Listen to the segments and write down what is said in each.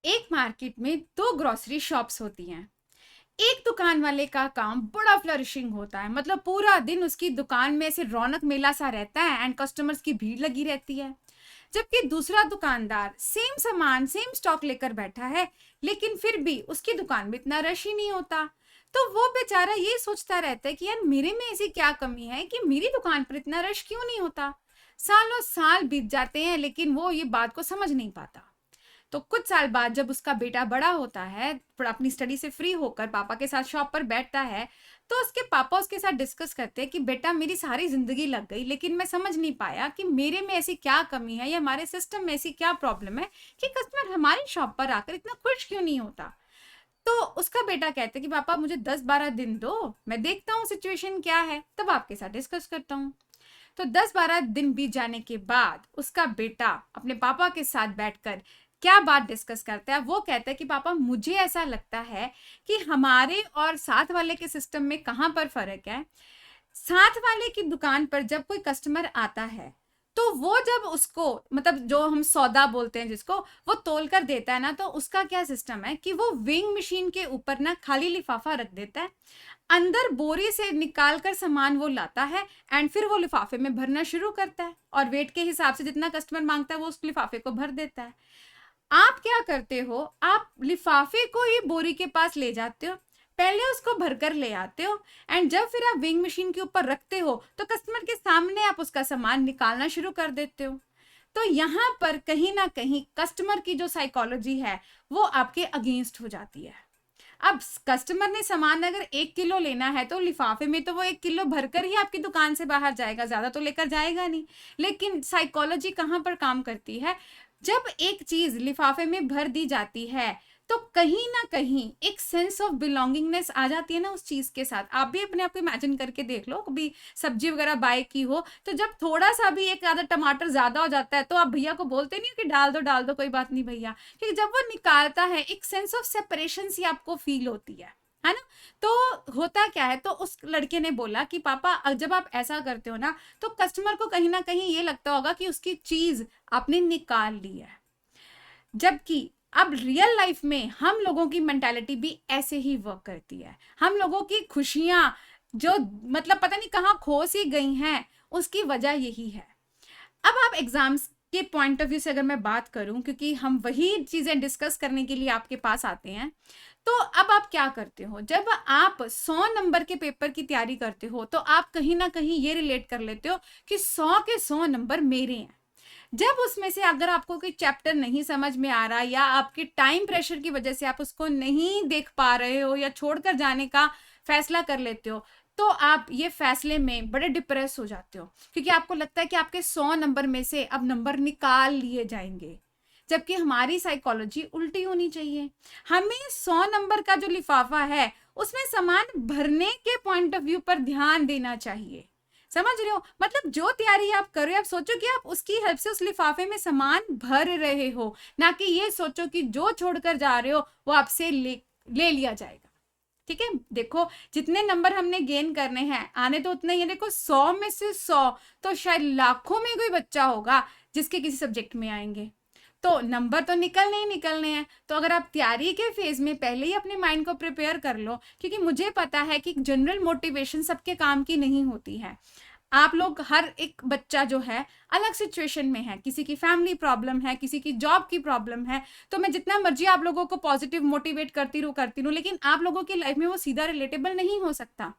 एक मार्केट में दो ग्रोसरी शॉप्स होती हैं। एक दुकान वाले का काम बड़ा फ्लरिशिंग होता है, मतलब पूरा दिन उसकी दुकान में ऐसे रौनक मेला सा रहता है एंड कस्टमर्स की भीड़ लगी रहती है। जबकि दूसरा दुकानदार सेम सामान सेम स्टॉक लेकर बैठा है, लेकिन फिर भी उसकी दुकान में इतना रश ही नहीं होता। तो वो बेचारा ये सोचता रहता है कि यार मेरे में ऐसी क्या कमी है कि मेरी दुकान पर इतना रश क्यों नहीं होता। सालों साल बीत जाते हैं लेकिन वो ये बात को समझ नहीं पाता। तो कुछ साल बाद जब उसका बेटा बड़ा होता है, अपनी स्टडी से फ्री होकर पापा के साथ शॉप पर बैठता है, तो उसके पापा उसके साथ डिस्कस करते हैं कि बेटा मेरी सारी जिंदगी लग गई लेकिन मैं समझ नहीं पाया कि मेरे में ऐसी क्या कमी है या हमारे सिस्टम में ऐसी क्या प्रॉब्लम है कि कस्टमर हमारी शॉप पर आकर इतना खुश क्यों नहीं होता। तो उसका बेटा कहता है कि पापा मुझे 10-12 दिन दो, मैं देखता हूँ सिचुएशन क्या है, तब आपके साथ डिस्कस करता हूँ। तो 10-12 दिन बीत जाने के बाद उसका बेटा अपने पापा के साथ बैठकर क्या बात डिस्कस करता है। वो कहता है कि पापा मुझे ऐसा लगता है कि हमारे और साथ वाले के सिस्टम में कहाँ पर फर्क है। साथ वाले की दुकान पर जब कोई कस्टमर आता है तो वो जब उसको, मतलब जो हम सौदा बोलते हैं जिसको, वो तोल कर देता है ना, तो उसका क्या सिस्टम है कि वो वेइंग मशीन के ऊपर ना खाली लिफाफा रख देता है, अंदर बोरी से निकाल कर सामान वो लाता है एंड फिर वो लिफाफे में भरना शुरू करता है और वेट के हिसाब से जितना कस्टमर मांगता है वो उस लिफाफे को भर देता है। आप क्या करते हो, आप लिफाफे को ही बोरी के पास ले जाते हो, पहले उसको भरकर ले आते हो एंड जब फिर आप वेइंग मशीन के ऊपर रखते हो तो कस्टमर के सामने आप उसका सामान निकालना शुरू कर देते हो। तो यहाँ पर कहीं ना कहीं कस्टमर की जो साइकोलॉजी है वो आपके अगेंस्ट हो जाती है। अब कस्टमर ने सामान अगर 1 किलो लेना है तो लिफाफे में तो वो 1 किलो भरकर ही आपकी दुकान से बाहर जाएगा, ज्यादा तो लेकर जाएगा नहीं। लेकिन साइकोलॉजी कहाँ पर काम करती है, जब एक चीज लिफाफे में भर दी जाती है तो कहीं ना कहीं एक सेंस ऑफ बिलोंगिंगनेस आ जाती है ना उस चीज के साथ। आप भी अपने आप को इमेजिन करके देख लो, कभी सब्जी वगैरह बाय की हो तो जब थोड़ा सा भी एक आधा टमाटर ज्यादा हो जाता है तो आप भैया को बोलते नहीं हो कि डाल दो कोई बात नहीं भैया, क्योंकि जब वो निकालता है एक सेंस ऑफ सेपरेशन सी आपको फील होती है ना। तो होता क्या है, तो उस लड़के ने बोला कि पापा जब आप ऐसा करते हो ना तो कस्टमर को कहीं ना कहीं ये लगता होगा कि उसकी चीज आपने निकाल ली है। जबकि अब रियल लाइफ में हम लोगों की मेंटालिटी भी ऐसे ही वर्क करती है। हम लोगों की खुशियां जो मतलब पता नहीं कहाँ खो सी गई हैं, उसकी वजह यही है। अब आप एग्जाम्स के पॉइंट ऑफ व्यू से अगर मैं बात करूं, क्योंकि हम वही चीजें डिस्कस करने के लिए आपके पास आते हैं, तो अब आप क्या करते हो, जब आप 100 नंबर के पेपर की तैयारी करते हो तो आप कहीं ना कहीं ये रिलेट कर लेते हो कि 100 के 100 नंबर मेरे हैं। जब उसमें से अगर आपको कोई चैप्टर नहीं समझ में आ रहा या आपके टाइम प्रेशर की वजह से आप उसको नहीं देख पा रहे हो या छोड़कर जाने का फैसला कर लेते हो, तो आप ये फैसले में बड़े डिप्रेस हो जाते हो, क्योंकि आपको लगता है कि आपके 100 नंबर में से अब नंबर निकाल लिए जाएंगे। जबकि हमारी साइकोलॉजी उल्टी होनी चाहिए। हमें 100 नंबर का जो लिफाफा है उसमें सामान भरने के पॉइंट ऑफ व्यू पर ध्यान देना चाहिए। समझ रहे हो, मतलब जो तैयारी आप कर रहे हो आप सोचो कि आप उसकी हेल्प से उस लिफाफे में सामान भर रहे हो, ना कि ये सोचो कि जो छोड़कर जा रहे हो वो आपसे ले लिया जाएगा। ठीक है, देखो जितने नंबर हमने गेन करने हैं आने तो उतने ही, देखो 100 में से 100 तो शायद लाखों में कोई बच्चा होगा जिसके किसी सब्जेक्ट में आएंगे, तो नंबर तो निकलने ही निकलने हैं। तो अगर आप तैयारी के फेज में पहले ही अपने माइंड को प्रिपेयर कर लो, क्योंकि मुझे पता है कि जनरल मोटिवेशन सबके काम की नहीं होती है। आप लोग हर एक बच्चा जो है अलग सिचुएशन में है, किसी की फैमिली प्रॉब्लम है, किसी की जॉब की प्रॉब्लम है, तो मैं जितना मर्जी आप लोगों को पॉजिटिव मोटिवेट करती रहूं लेकिन आप लोगों की लाइफ में वो सीधा रिलेटेबल नहीं हो सकता।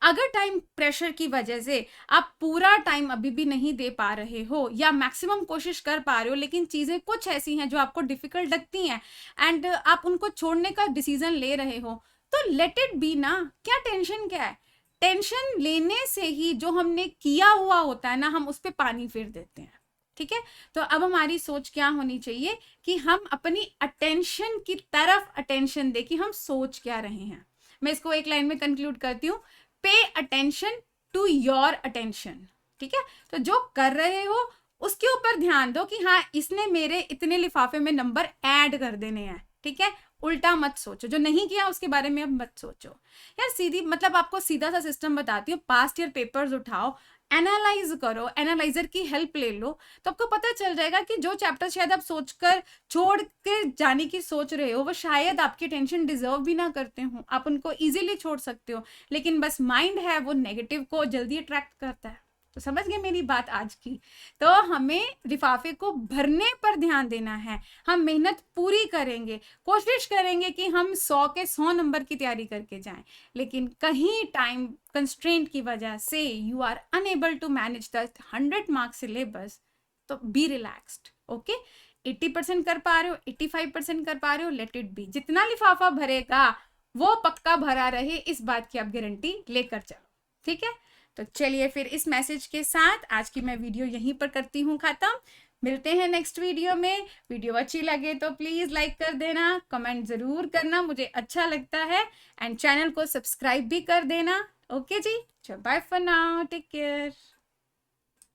अगर टाइम प्रेशर की वजह से आप पूरा टाइम अभी भी नहीं दे पा रहे हो या मैक्सिमम कोशिश कर पा रहे हो लेकिन चीजें कुछ ऐसी हैं जो आपको डिफिकल्ट लगती हैं एंड आप उनको छोड़ने का डिसीजन ले रहे हो, तो लेट इट बी ना, क्या टेंशन क्या है। टेंशन लेने से ही जो हमने किया हुआ होता है ना हम उस पर पानी फेर देते हैं। ठीक है, तो अब हमारी सोच क्या होनी चाहिए कि हम अपनी अटेंशन की तरफ अटेंशन दे कि हम सोच क्या रहे हैं। मैं इसको एक लाइन में कंक्लूड करती हूँ, pay attention to your attention. ठीक है, तो जो कर रहे हो उसके ऊपर ध्यान दो कि हाँ इसने मेरे इतने लिफाफे में नंबर ऐड कर देने हैं। ठीक है, उल्टा मत सोचो, जो नहीं किया उसके बारे में अब मत सोचो। यार सीधी मतलब आपको सीधा सा सिस्टम बताती हूँ, पास्ट ईयर पेपर्स उठाओ, एनालाइज करो, एनालाइजर की हेल्प ले लो, तो आपको पता चल जाएगा कि जो चैप्टर शायद आप सोचकर छोड़ के जाने की सोच रहे हो वो शायद आपकी टेंशन डिजर्व भी ना करते हो, आप उनको इजीली छोड़ सकते हो, लेकिन बस माइंड है वो नेगेटिव को जल्दी अट्रैक्ट करता है। तो समझ गए मेरी बात आज की। तो हमें लिफाफे को भरने पर ध्यान देना है, हम मेहनत पूरी करेंगे, कोशिश करेंगे कि हम 100 के 100 नंबर की तैयारी करके जाएं, लेकिन कहीं टाइम कंस्ट्रेंट की वजह से you are unable to manage the 100 mark syllabus, तो बी रिलैक्स्ड, ओके। 80% कर पा रहे हो, 85% कर पा रहे हो, लेट इट बी। जितना लिफाफा भरेगा वो पक्का भरा रहे, इस बात की आप गारंटी लेकर चलो, ठीक है। तो चलिए फिर इस मैसेज के साथ आज की मैं वीडियो यहीं पर करती हूँ खत्म। मिलते हैं नेक्स्ट वीडियो में। वीडियो अच्छी लगे तो प्लीज लाइक कर देना, कमेंट जरूर करना, मुझे अच्छा लगता है, एंड चैनल को सब्सक्राइब भी कर देना। ओके जी, चलो bye for now, take care.